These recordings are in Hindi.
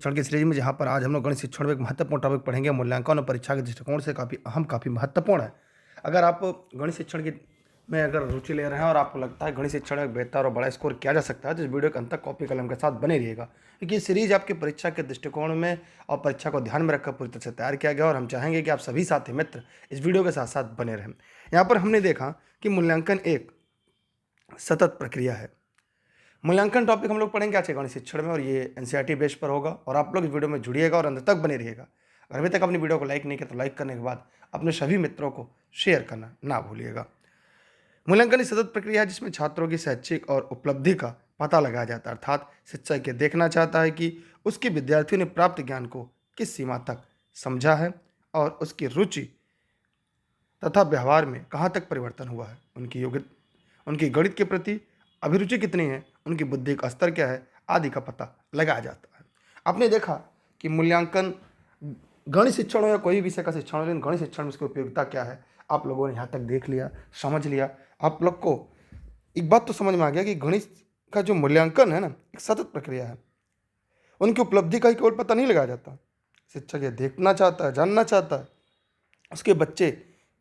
शिक्षण की सीरीज में जहाँ पर आज हम लोग गणित शिक्षण में एक महत्वपूर्ण टॉपिक पढ़ेंगे, मूल्यांकन और परीक्षा के दृष्टिकोण से काफ़ी अहम, काफ़ी महत्वपूर्ण है। अगर आप गणित शिक्षण की में अगर रुचि ले रहे हैं और आपको लगता है गणित शिक्षण में बेहतर और बड़ा स्कोर किया जा सकता है, तो इस वीडियो के अंत तक कॉपी कलम के साथ बने रहिएगा, क्योंकि ये सीरीज आपकी परीक्षा के दृष्टिकोण में और परीक्षा को ध्यान में रखकर पूरी तरह से तैयार किया गया और हम चाहेंगे कि आप सभी साथी मित्र इस वीडियो के साथ साथ बने रहें। यहाँ पर हमने देखा कि मूल्यांकन एक सतत प्रक्रिया है। मूल्यांकन टॉपिक हम लोग पढ़ेंगे आज के गणित शिक्षण में और ये एनसीईआरटी बेस पर होगा और आप लोग इस वीडियो में जुड़िएगा और अंत तक बने रहिएगा। अगर अभी तक अपनी वीडियो को लाइक नहीं किया तो लाइक करने के बाद अपने सभी मित्रों को शेयर करना ना भूलिएगा। मूल्यांकन एक सतत प्रक्रिया है जिसमें छात्रों की शैक्षिक और उपलब्धि का पता लगाया जाता है, अर्थात शिक्षक ये देखना चाहता है कि उसके विद्यार्थियों ने प्राप्त ज्ञान को किस सीमा तक समझा है और उसकी रुचि तथा व्यवहार में कहाँ तक परिवर्तन हुआ है, उनकी योग्यता, उनकी गणित के प्रति अभिरुचि कितनी है, उनकी बुद्धि का स्तर क्या है आदि का पता लगाया जाता है। आपने देखा कि मूल्यांकन गणित शिक्षण हो या कोई भी विषय का शिक्षण हो, लेकिन गणित शिक्षण में इसकी उपयोगिता क्या है आप लोगों ने यहाँ तक देख लिया, समझ लिया। आप लोग को एक बात तो समझ में आ गया कि गणित का जो मूल्यांकन है ना, एक सतत प्रक्रिया है। उनकी उपलब्धि का ही केवल पता नहीं लगाया जाता, शिक्षक ये देखना चाहता है, जानना चाहता है उसके बच्चे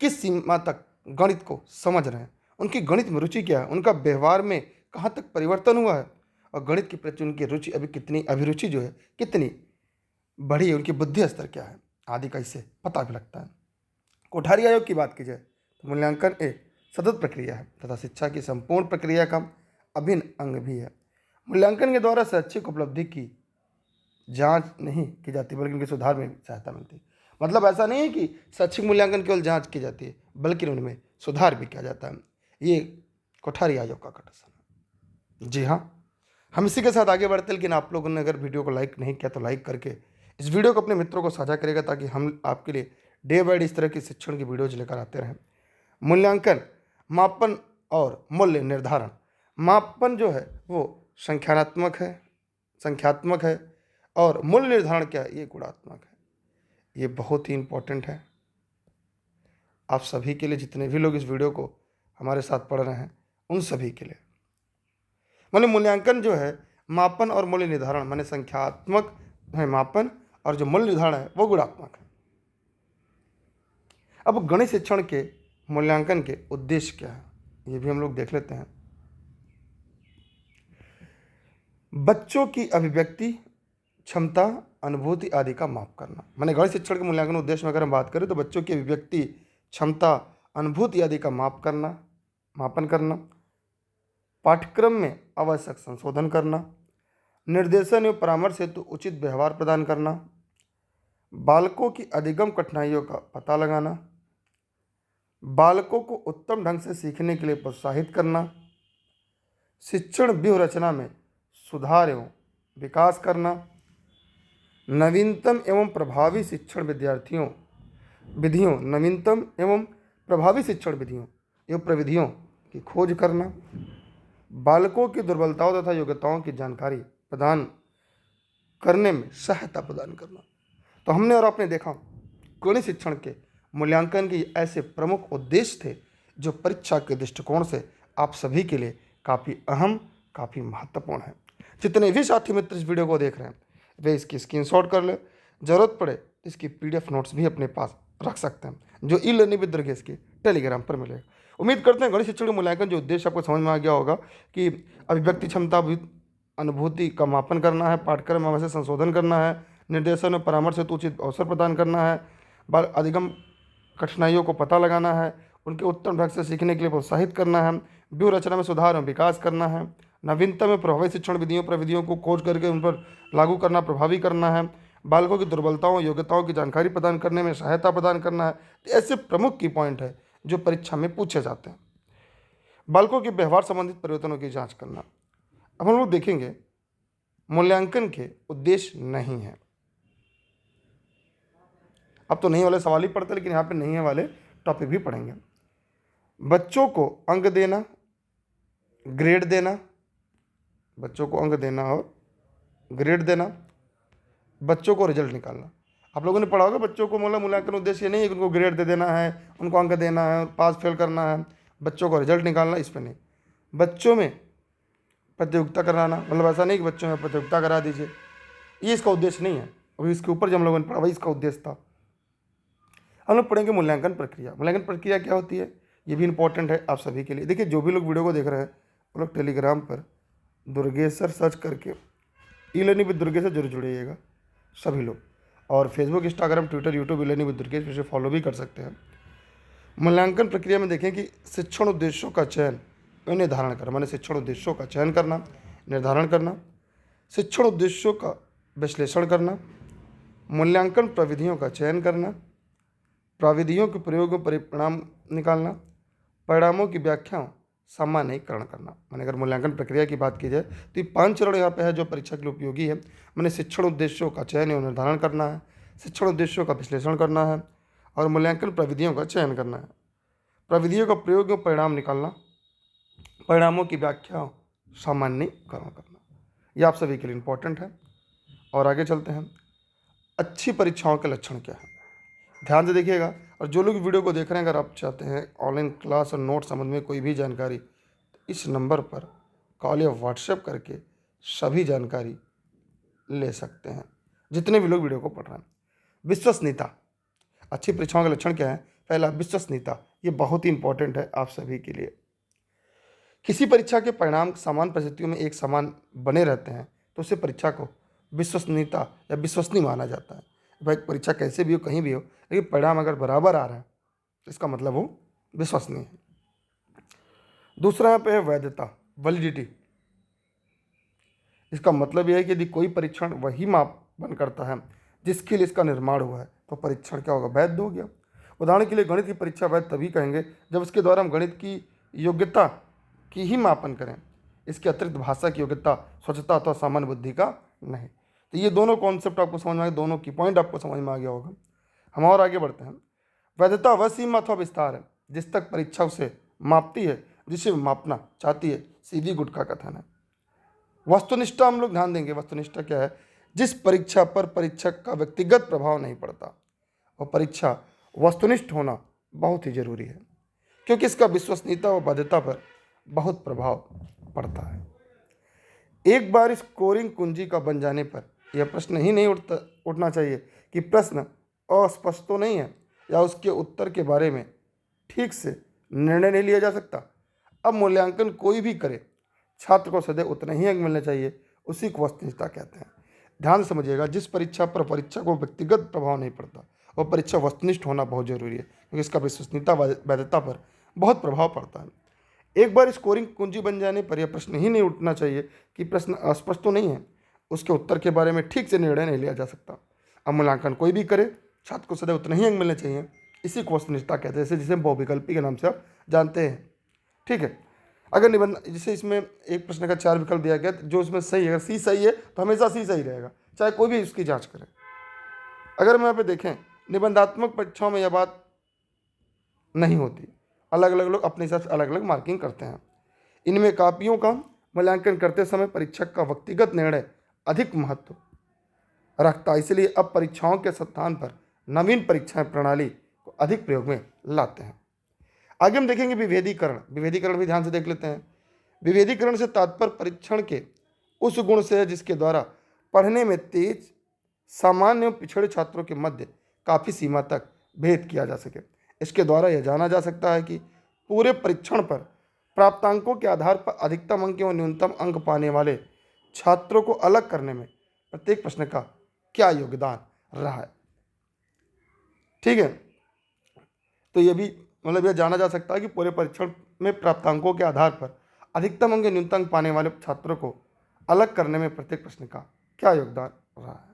किस सीमा तक गणित को समझ रहे हैं, उनकी गणित में रुचि क्या है, उनका व्यवहार में कहाँ तक परिवर्तन हुआ है और गणित के प्रति उनकी रुचि अभी कितनी, अभिरुचि जो है कितनी बढ़ी है, उनकी बुद्धि स्तर क्या है आदि का इससे पता भी लगता है। कोठारी आयोग की बात की जाए तो मूल्यांकन एक सतत प्रक्रिया है तथा शिक्षा की संपूर्ण प्रक्रिया का अभिन्न अंग भी है। मूल्यांकन के द्वारा शैक्षिक उपलब्धि की जांच नहीं की जाती बल्कि उनके सुधार में सहायता मिलती है। मतलब ऐसा नहीं है कि शैक्षिक मूल्यांकन केवल जांच की जाती है बल्कि उनमें सुधार भी किया जाता है। ये कोठारी आयोग का कथन है। जी हाँ, हम इसी के साथ आगे बढ़ते, लेकिन आप लोगों ने अगर वीडियो को लाइक नहीं किया तो लाइक करके इस वीडियो को अपने मित्रों को साझा करेगा ताकि हम आपके लिए डे बाय डे इस तरह की शिक्षण की वीडियोज लेकर आते रहें। मूल्यांकन मापन और मूल्य निर्धारण। मापन जो है वो संख्यात्मक है और मूल्य निर्धारण क्या है, ये गुणात्मक है। ये बहुत ही इंपॉर्टेंट है आप सभी के लिए, जितने भी लोग इस वीडियो को हमारे साथ पढ़ रहे हैं उन सभी के लिए। माने मूल्यांकन जो है मापन और मूल्य निर्धारण, माने संख्यात्मक है मापन और जो मूल्य निर्धारण है वो गुणात्मक है। अब गणित शिक्षण के मूल्यांकन के उद्देश्य क्या है ये भी हम लोग देख लेते हैं। बच्चों की अभिव्यक्ति क्षमता, अनुभूति आदि का माप करना। माने गणित शिक्षण के मूल्यांकन उद्देश्य में अगर हम बात करें तो बच्चों की अभिव्यक्ति क्षमता, अनुभूति आदि का मापन करना, पाठ्यक्रम में आवश्यक संशोधन करना, निर्देशन एवं परामर्श हेतु उचित व्यवहार प्रदान करना, बालकों की अधिगम कठिनाइयों का पता लगाना, बालकों को उत्तम ढंग से सीखने के लिए प्रोत्साहित करना, शिक्षण व्यूह रचना में सुधार एवं विकास करना, नवीनतम एवं प्रभावी शिक्षण एवं प्रविधियों की खोज करना, बालकों की दुर्बलताओं तथा योग्यताओं की जानकारी प्रदान करने में सहायता प्रदान करना। तो हमने और आपने देखा गणित शिक्षण के मूल्यांकन के ऐसे प्रमुख उद्देश्य थे जो परीक्षा के दृष्टिकोण से आप सभी के लिए काफ़ी अहम, काफ़ी महत्वपूर्ण है। जितने भी साथी मित्र इस वीडियो को देख रहे हैं वे इसकी स्क्रीनशॉट कर ले, जरूरत पड़े तो इसकी PDF नोट्स भी अपने पास रख सकते हैं, जो ई लर्निंग विद दुर्गेश के टेलीग्राम पर मिलेगा। उम्मीद करते हैं गणित शिक्षण के मूल्यांकन जो उद्देश्य आपको समझ में आ गया होगा कि अभिव्यक्ति क्षमता, अनुभूति का मापन करना है, पाठ्यक्रम में आवश्यक संशोधन करना है, निर्देशन और परामर्श हेतु उचित अवसर प्रदान करना है, बाल अधिगम कठिनाइयों को पता लगाना है, उनके उत्तम ढंग से सीखने के लिए प्रोत्साहित करना है, व्यूह रचना में सुधार और विकास करना है, नवीनतम में प्रभावी शिक्षण प्रविधियों को खोज करके उन पर लागू करना, प्रभावी करना है, बालकों की दुर्बलताओं योग्यताओं की जानकारी प्रदान करने में सहायता प्रदान करना है। ऐसे प्रमुख की पॉइंट है जो परीक्षा में पूछे जाते हैं। बालकों के व्यवहार संबंधित परिवर्तनों की जांच करना। अब हम लोग देखेंगे मूल्यांकन के उद्देश्य नहीं है। अब तो नहीं वाले सवाल ही पढ़ते, लेकिन यहाँ पे नहीं है वाले टॉपिक भी पढ़ेंगे। बच्चों को अंक देना, ग्रेड देना, बच्चों को अंक देना और ग्रेड देना, बच्चों को रिजल्ट निकालना। आप लोगों ने पढ़ा होगा बच्चों को मूल्यांकन उद्देश्य नहीं है कि उनको ग्रेड दे देना है, उनको अंक देना है, पास फेल करना है, बच्चों को रिजल्ट निकालना, इस पर नहीं। बच्चों में प्रतियोगिता कराना, मतलब ऐसा नहीं कि बच्चों में प्रतियोगिता करा दीजिए, ये इसका उद्देश्य नहीं है। अभी इसके ऊपर जो हम लोगों ने पढ़ा वही इसका उद्देश्य था। हम लोग पढ़ेंगे मूल्यांकन प्रक्रिया। मूल्यांकन प्रक्रिया क्या होती है, ये भी इंपॉर्टेंट है आप सभी के लिए। देखिए, जो भी लोग वीडियो को देख रहे हैं वो लोग टेलीग्राम पर दुर्गेश सर सर्च करके ई लर्निंग विद दुर्गेश से जरूर जुड़िएगा सभी लोग। और Facebook, Instagram, Twitter, YouTube e learning with Durgesh पे फॉलो भी कर सकते हैं। मूल्यांकन प्रक्रिया में देखें कि शिक्षण उद्देश्यों का चयन और निर्धारण करना, माने शिक्षण उद्देश्यों का चयन करना, निर्धारण करना, शिक्षण उद्देश्यों का विश्लेषण करना, मूल्यांकन प्रविधियों का चयन करना, प्रविधियों के प्रयोग में परिणाम निकालना, परिणामों की व्याख्याओं सामान्यीकरण करना। माने अगर मूल्यांकन प्रक्रिया की बात की जाए तो ये 5 चरण यहाँ पे है जो परीक्षा के लिए उपयोगी है। मैंने शिक्षण उद्देश्यों का चयन एवं निर्धारण करना है, शिक्षण उद्देश्यों का विश्लेषण करना है और मूल्यांकन प्रविधियों का चयन करना है। प्रविधियों का प्रयोग में परिणाम निकालना, परिणामों की व्याख्या सामान्यीकरण करना। यह आप सभी के लिए इम्पोर्टेंट है। और आगे चलते हैं, अच्छी परीक्षाओं के लक्षण क्या है, ध्यान से देखिएगा। और जो लोग वीडियो को देख रहे हैं, अगर आप चाहते हैं ऑनलाइन क्लास और नोट संबंध में कोई भी जानकारी, तो इस नंबर पर कॉल या व्हाट्सएप करके सभी जानकारी ले सकते हैं, जितने भी लोग वीडियो को पढ़ रहे हैं। विश्वसनीयता, अच्छी परीक्षाओं का लक्षण क्या है? पहला, विश्वसनीयता। ये बहुत ही इंपॉर्टेंट है आप सभी के लिए। किसी परीक्षा के परिणाम समान परिस्थितियों में एक समान बने रहते हैं तो उसे परीक्षा को विश्वसनीयता या विश्वसनीय माना जाता है। भाई परीक्षा कैसे भी हो, कहीं भी हो, लेकिन परिणाम अगर बराबर आ रहा है तो इसका मतलब वो विश्वसनीय है। दूसरा यहाँ पे है वैधता, वैलिडिटी। इसका मतलब यह है कि यदि कोई परीक्षण वही मापन करता है जिसके लिए इसका निर्माण हुआ है तो परीक्षण क्या होगा? वैध हो गया। उदाहरण के लिए गणित की परीक्षा वैध तभी कहेंगे जब इसके द्वारा हम गणित की योग्यता की ही मापन करें, इसके अतिरिक्त भाषा की योग्यता, स्वच्छता अथवा सामान्य बुद्धि का नहीं। तो ये दोनों कॉन्सेप्ट आपको समझ में आ गए, दोनों की पॉइंट आपको समझ में आ गया होगा। हम और आगे बढ़ते हैं। वैधता वह सीमा अथवा विस्तार है जिस तक परीक्षा उसे मापती है जिसे मापना चाहती है, सीधी गुट का कथन है। वस्तुनिष्ठा, हम लोग ध्यान देंगे, वस्तुनिष्ठा क्या है? जिस परीक्षा पर परीक्षक का व्यक्तिगत प्रभाव नहीं पड़ता, और परीक्षा वस्तुनिष्ठ होना बहुत ही जरूरी है क्योंकि इसका विश्वसनीयता और वैधता पर बहुत प्रभाव पड़ता है। एक बार स्कोरिंग कुंजी का बन जाने पर यह प्रश्न ही नहीं उठना चाहिए कि प्रश्न अस्पष्ट तो नहीं है या उसके उत्तर के बारे में ठीक से निर्णय नहीं लिया जा सकता। अब मूल्यांकन कोई भी करे, छात्र को सदैव उतने ही अंक मिलने चाहिए, उसी को वस्तुनिष्ठता कहते हैं। ध्यान समझिएगा, जिस परीक्षा पर परीक्षा को व्यक्तिगत प्रभाव नहीं पड़ता और परीक्षा वस्तुनिष्ठ होना बहुत जरूरी है क्योंकि इसका विश्वसनीयता वैधता पर बहुत प्रभाव पड़ता है। एक बार स्कोरिंग कुंजी बन जाने पर यह प्रश्न ही नहीं उठना चाहिए कि प्रश्न अस्पष्ट तो नहीं है, उसके उत्तर के बारे में ठीक से निर्णय नहीं लिया जा सकता। अब मूल्यांकन कोई भी करे, छात्र को सदैव उतने ही अंक मिलने चाहिए, इसी को वस्तुनिष्ठता कहते हैं, जिसे हम बहुविकल्पी के नाम से आप जानते हैं। ठीक है। अगर निबंध, जैसे इसमें एक प्रश्न का 4 विकल्प दिया गया, जो इसमें सही है, अगर सी सही है तो हमेशा सी सही रहेगा, चाहे कोई भी इसकी जांच करे। अगर हम यहाँ पे देखें, निबंधात्मक परीक्षाओं में यह बात नहीं होती, अलग अलग लोग अपने हिसाब से अलग अलग मार्किंग करते हैं। इनमें कापियों का मूल्यांकन करते समय परीक्षक का व्यक्तिगत निर्णय अधिक महत्व रखता है, इसलिए अब परीक्षाओं के स्थान पर नवीन परीक्षा प्रणाली को अधिक प्रयोग में लाते हैं। आगे हम देखेंगे विभेदीकरण। विभेदीकरण भी ध्यान से देख लेते हैं। विभेदीकरण से तात्पर्य परीक्षण के उस गुण से है जिसके द्वारा पढ़ने में तेज, सामान्य एवं पिछड़े छात्रों के मध्य काफ़ी सीमा तक भेद किया जा सके। इसके द्वारा यह जाना जा सकता है कि पूरे परीक्षण पर प्राप्तांकों के आधार पर अधिकतम अंक एवं न्यूनतम अंक पाने वाले छात्रों को अलग करने में प्रत्येक प्रश्न का क्या योगदान रहा है। ठीक है। तो यह भी मतलब यह जाना जा सकता है कि पूरे परीक्षण में प्राप्तांकों के आधार पर अधिकतम अंक न्यूनतम अंक पाने वाले छात्रों को अलग करने में प्रत्येक प्रश्न का क्या योगदान रहा है।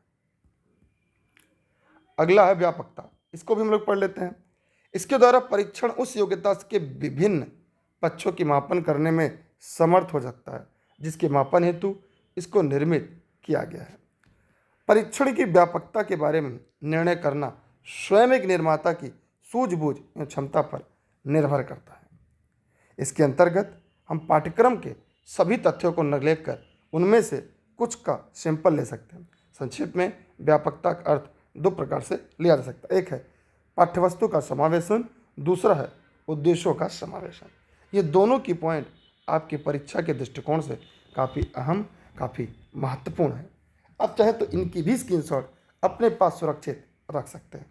अगला है व्यापकता। इसको भी हम लोग पढ़ लेते हैं। इसके द्वारा परीक्षण उस योग्यता के विभिन्न पक्षों की मापन करने में समर्थ हो सकता है जिसके मापन हेतु इसको निर्मित किया गया है। परीक्षण की व्यापकता के बारे में निर्णय करना स्वयं एक निर्माता की सूझबूझ एवं क्षमता पर निर्भर करता है। इसके अंतर्गत हम पाठ्यक्रम के सभी तथ्यों को न लेकर उनमें से कुछ का सैंपल ले सकते हैं। संक्षिप्त में व्यापकता का अर्थ 2 प्रकार से लिया जा सकता है। एक है पाठ्यवस्तु का समावेशन, दूसरा है उद्देश्यों का समावेशन। ये दोनों की पॉइंट आपकी परीक्षा के दृष्टिकोण से काफ़ी अहम, काफ़ी महत्वपूर्ण है। आप चाहे तो इनकी भी स्क्रीनशॉट अपने पास सुरक्षित रख सकते हैं।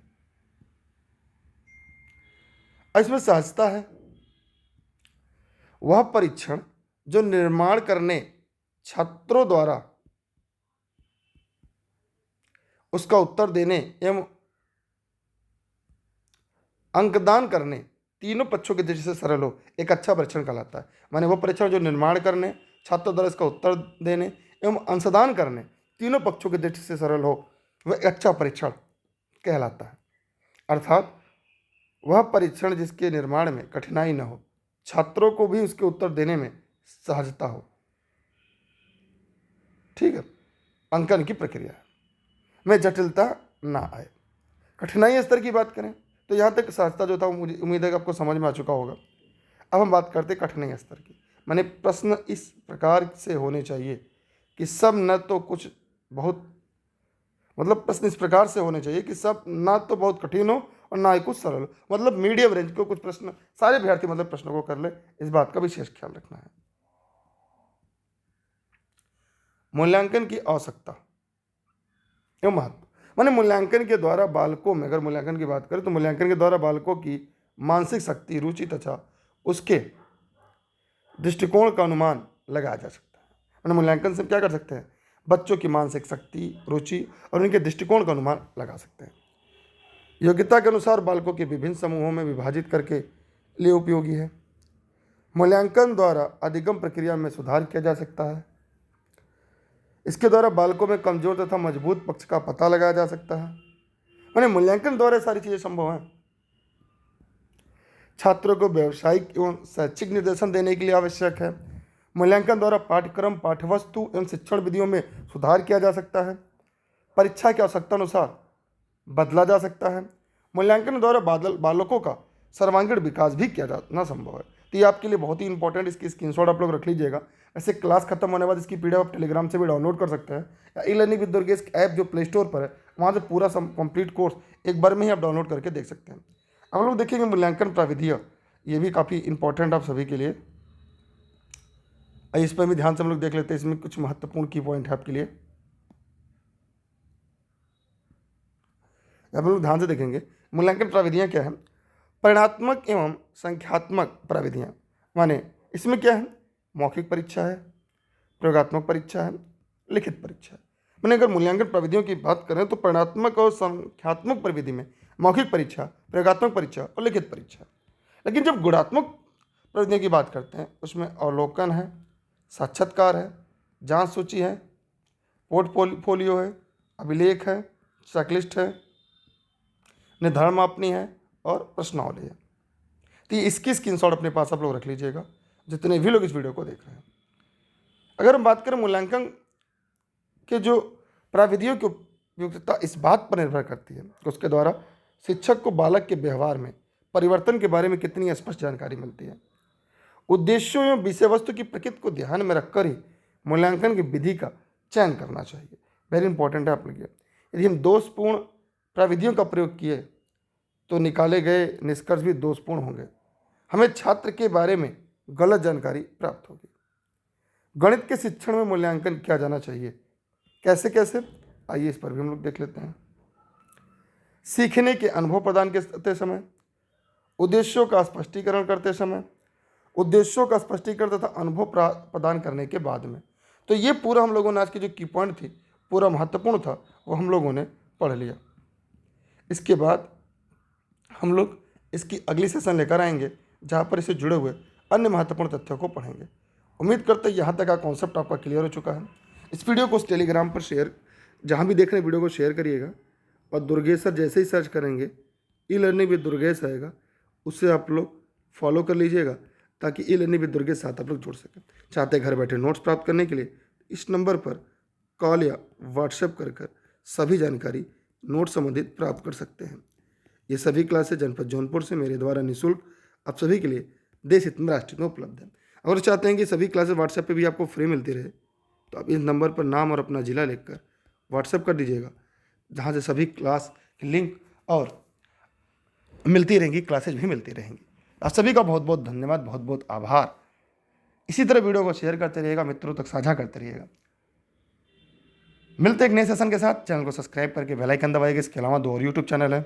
इसमें सहजता है वह परीक्षण जो निर्माण करने छात्रों द्वारा उसका उत्तर देने एवं अंकदान करने तीनों पक्षों की दृष्टि से सरल हो, एक अच्छा परीक्षण कहलाता है। माने वो परीक्षण जो निर्माण करने, छात्रों द्वारा इसका उत्तर देने एवं अंशदान करने तीनों पक्षों की दृष्टि से सरल हो, वह एक अच्छा परीक्षण कहलाता है। अर्थात वह परीक्षण जिसके निर्माण में कठिनाई न हो, छात्रों को भी उसके उत्तर देने में सहजता हो। ठीक है, अंकन की प्रक्रिया में जटिलता ना आए। कठिनाई स्तर की बात करें तो यहाँ तक सहजता जो था मुझे उम्मीद है कि आपको समझ में आ चुका होगा। अब हम बात करते हैं कठिनाई स्तर की। माने प्रश्न इस प्रकार से होने चाहिए कि सब न तो कुछ बहुत मतलब प्रश्न इस प्रकार से होने चाहिए कि सब ना तो बहुत कठिन हो और ना ही कुछ सरल हो, मतलब मीडियम रेंज को कुछ प्रश्न सारे विद्यार्थी मतलब प्रश्नों को कर ले, इस बात का विशेष ख्याल रखना है। मूल्यांकन की आवश्यकता एवं महत्व। माने मूल्यांकन के द्वारा बालकों में, अगर मूल्यांकन की बात करें तो मूल्यांकन के द्वारा बालकों की मानसिक शक्ति, रुचि तथा उसके दृष्टिकोण का अनुमान लगाया जा सकता है। माने मूल्यांकन से क्या कर सकते हैं, बच्चों की मानसिक शक्ति, रुचि और उनके दृष्टिकोण का अनुमान लगा सकते हैं। योग्यता के अनुसार बालकों के विभिन्न समूहों में विभाजित करके लिए उपयोगी है। मूल्यांकन द्वारा अधिगम प्रक्रिया में सुधार किया जा सकता है। इसके द्वारा बालकों में कमजोर तथा मजबूत पक्ष का पता लगाया जा सकता है। माने मूल्यांकन द्वारा सारी चीजें संभव हैं। छात्रों को व्यावसायिक एवं शैक्षिक निर्देशन देने के लिए आवश्यक है। मूल्यांकन द्वारा पाठ्यक्रम, पाठ्यवस्तु एवं शिक्षण विधियों में सुधार किया जा सकता है। परीक्षा की आवश्यकता अनुसार बदला जा सकता है। मूल्यांकन द्वारा बालकों का सर्वांगीण विकास भी किया जाना संभव है। तो ये आपके लिए बहुत ही इंपॉर्टेंट, इसकी स्क्रीनशॉट आप लोग रख लीजिएगा। ऐसे क्लास खत्म होने के बाद इसकी पीडीएफ आप टेलीग्राम से भी डाउनलोड कर सकते हैं, या e learning with Durgesh app जो प्ले स्टोर पर है वहाँ से पूरा कंप्लीट कोर्स एक बार में ही आप डाउनलोड करके देख सकते हैं। हम लोग देखेंगे मूल्यांकन प्राविधियाँ, ये भी काफ़ी इंपॉर्टेंट आप सभी के लिए। इस पर भी ध्यान से हम लोग देख लेते हैं, इसमें कुछ महत्वपूर्ण की पॉइंट है आपके लिए, हम लोग ध्यान से देखेंगे। मूल्यांकन प्राविधियाँ क्या है, परिणात्मक एवं संख्यात्मक प्राविधियाँ। माने इसमें क्या है, मौखिक परीक्षा है, प्रयोगात्मक परीक्षा है, लिखित परीक्षा है। मैंने अगर मूल्यांकन प्रविधियों की बात करें तो परिणात्मक और संख्यात्मक प्रविधि में मौखिक परीक्षा, प्रयोगात्मक परीक्षा और लिखित परीक्षा। लेकिन जब गुणात्मक प्रविधियों की बात करते हैं उसमें अवलोकन है, साक्षात्कार है, जांच सूची है, पोर्टफोलियो है, अभिलेख है, चेकलिस्ट है, निर्धारण मापनी है और प्रश्नावली है। तो इसकी स्क्रीनशॉट अपने पास आप लोग रख लीजिएगा जितने भी लोग इस वीडियो को देख रहे हैं। अगर हम बात करें मूल्यांकन के जो प्राविधियों की उपयुक्तता इस बात पर निर्भर करती है कि उसके द्वारा शिक्षक को बालक के व्यवहार में परिवर्तन के बारे में कितनी स्पष्ट जानकारी मिलती है। उद्देश्यों एवं विषय वस्तु की प्रकृति को ध्यान में रखकर ही मूल्यांकन की विधि का चयन करना चाहिए। वेरी इंपॉर्टेंट है आप लोग। यदि हम दोषपूर्ण प्राविधियों का प्रयोग किए तो निकाले गए निष्कर्ष भी दोषपूर्ण होंगे, हमें छात्र के बारे में गलत जानकारी प्राप्त होगी। गणित के शिक्षण में मूल्यांकन किया जाना चाहिए, कैसे कैसे, आइए इस पर भी हम लोग देख लेते हैं। सीखने के अनुभव प्रदान करते समय, उद्देश्यों का स्पष्टीकरण करते समय, उद्देश्यों का स्पष्टीकरण तथा अनुभव प्रदान करने के बाद में। तो ये पूरा हम लोगों ने आज की जो की पॉइंट थी पूरा महत्वपूर्ण था वो हम लोगों ने पढ़ लिया। इसके बाद हम लोग इसकी अगली सेशन लेकर आएंगे जहाँ पर इससे जुड़े हुए अन्य महत्वपूर्ण तथ्यों को पढ़ेंगे। उम्मीद करते हैं यहाँ तक का कॉन्सेप्ट आपका क्लियर हो चुका है। इस वीडियो को उस टेलीग्राम पर शेयर, जहाँ भी देख रहे हैं वीडियो को शेयर करिएगा, और दुर्गेश सर जैसे ही सर्च करेंगे ई लर्निंग विद दुर्गेश आएगा, उससे आप लोग फॉलो कर लीजिएगा ताकि ई लर्निंग विद दुर्गेश साथ आप लोग जुड़ सकें। चाहते घर बैठे नोट्स प्राप्त करने के लिए इस नंबर पर कॉल या व्हाट्सएप कर सभी जानकारी नोट संबंधित प्राप्त कर सकते हैं। ये सभी क्लासेज जनपद जौनपुर से मेरे द्वारा निःशुल्क आप सभी के लिए देश हित में राष्ट्र में उपलब्ध है। अगर चाहते हैं कि सभी क्लासेज व्हाट्सएप पे भी आपको फ्री मिलती रहे तो आप इस नंबर पर नाम और अपना ज़िला लिखकर व्हाट्सएप कर दीजिएगा, जहाँ से सभी क्लास की लिंक और मिलती रहेंगी, क्लासेज भी मिलती रहेंगी। आप सभी का बहुत बहुत धन्यवाद, बहुत बहुत आभार। इसी तरह वीडियो को शेयर करते रहिएगा, मित्रों तक साझा करते रहिएगा। मिलते हैं एक नए सेशन के साथ। चैनल को सब्सक्राइब करके बेल आइकन दबाइएगा। इसके अलावा 2 और यूट्यूब चैनल है,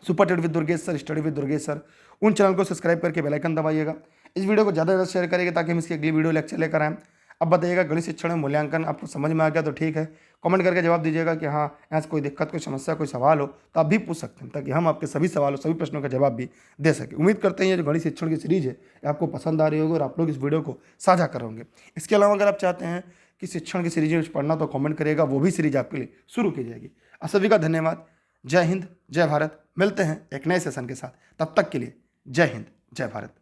super TET with Durgesh sir, study with Durgesh sir. उन चैनल को सब्सक्राइब करके बेल आइकन दबाइएगा। इस वीडियो को ज़्यादा से ज़्यादा शेयर करिएगा ताकि हम इसकी अगली वीडियो लेक्चर लेकर आएँ। अब बताइएगा गणित शिक्षण में मूल्यांकन आपको समझ में आ गया तो ठीक है, कमेंट करके जवाब दीजिएगा कि हाँ यहाँ से कोई दिक्कत, कोई समस्या, कोई सवाल हो तो आप भी पूछ सकते हैं, ताकि हम आपके सभी सवालों, सभी प्रश्नों का जवाब भी दे सकें। उम्मीद करते हैं ये जो गणित शिक्षण की सीरीज है ये आपको पसंद आ रही होगी और आप लोग इस वीडियो को साझा कर होंगे। इसके अलावा अगर आप चाहते हैं कि शिक्षण की सीरीज में पढ़ना तो कमेंट करिएगा, वो भी सीरीज आपके लिए शुरू की जाएगी। आप सभी का धन्यवाद। जय हिंद, जय भारत। मिलते हैं एक नए सेशन के साथ, तब तक के लिए जय हिंद, जय भारत।